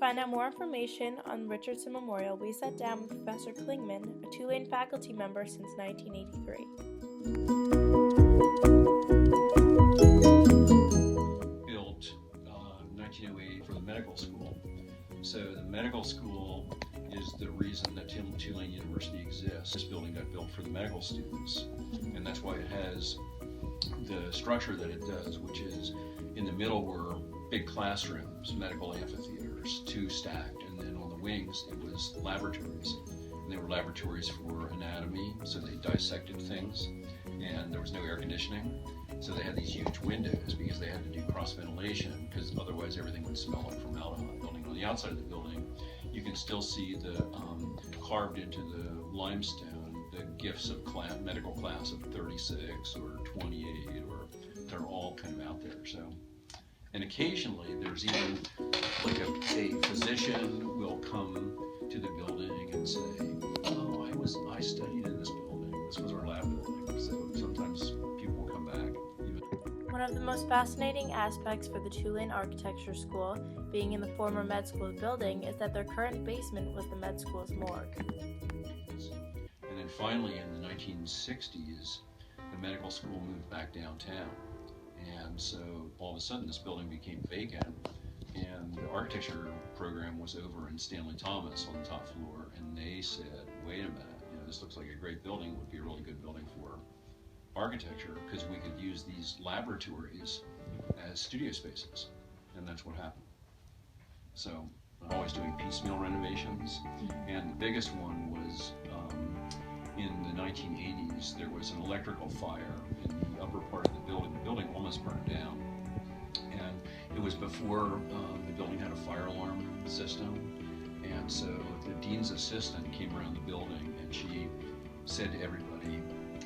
find out more information on Richardson Memorial, we sat down with Professor Klingman, a Tulane faculty member since 1983. Built 1908 for the medical school. So the medical school is the reason that Tulane University exists. This building got built for the medical students, and that's why it has the structure that it does, which is in the middle were big classrooms, medical amphitheaters, two stacked, and then on the wings it was laboratories. And they were laboratories for anatomy, so they dissected things, and there was no air conditioning. So they had these huge windows because they had to do cross ventilation, because otherwise everything would smell like formaldehyde. Building on the outside of the building, you can still see the carved into the limestone the gifts of medical class of 36 or 28, or they're all kind of out there. So, and occasionally there's even like a physician will come to the building and say, "Oh, I studied in this building. This was our lab building." So sometimes people will come back. One of the most fascinating aspects for the Tulane Architecture School, being in the former med school building, is that their current basement was the med school's morgue. And then finally in the 1960s, the medical school moved back downtown. And so all of a sudden this building became vacant, and the architecture program was over in Stanley Thomas on the top floor, and they said, wait a minute, this looks like a great building, it would be a really good building for architecture, because we could use these laboratories as studio spaces, and that's what happened. So I'm always doing piecemeal renovations, and the biggest one was in the 1980s. There was an electrical fire in the upper part of the building. The building almost burned down, and it was before the building had a fire alarm system. And so the dean's assistant came around the building, and she said to everybody,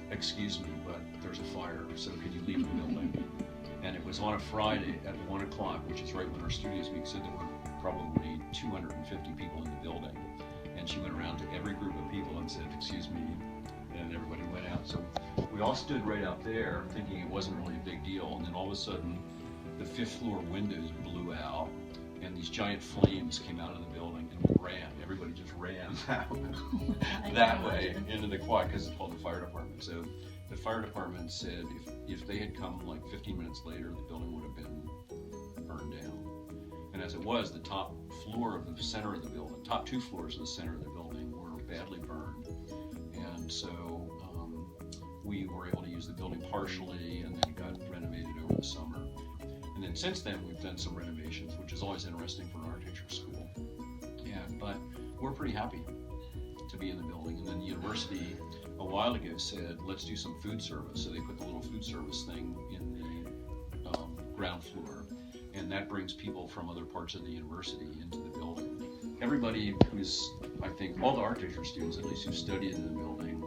"Excuse me, but there's a fire, so could you leave the building?" And it was on a Friday at 1 o'clock, which is right when our studios meet, so there were probably 250 people in the building. And she went around to every group of people and said, "Excuse me," and everybody went out. So we all stood right out there thinking it wasn't really a big deal, and then all of a sudden the 5th floor windows blew out, and these giant flames came out of the building, and we ran. Everybody just ran that way into the quad, because it's called the fire department. So the fire department said if they had come like 15 minutes later, the building would have been burned down. And as it was, the top floor of the center of the building, top 2 floors of the center of the building were badly burned. And so we were able to use the building partially, and then it got renovated over the summer. And then since then, we've done some renovations, which is always interesting for an architecture school. But we're pretty happy to be in the building. And then the university a while ago said, let's do some food service. So they put the little food service thing in the ground floor. And that brings people from other parts of the university into the building. Everybody who's, I think, all the architecture students, at least who studied in the building,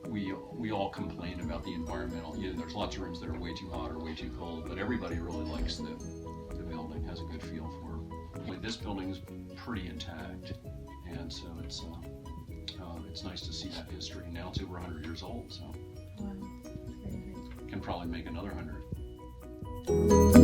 we all complain about the environmental. There's lots of rooms that are way too hot or way too cold, but everybody really likes the building, has a good feel for it. This building's pretty intact, and so it's nice to see that history. Now it's over 100 years old, so can probably make another 100.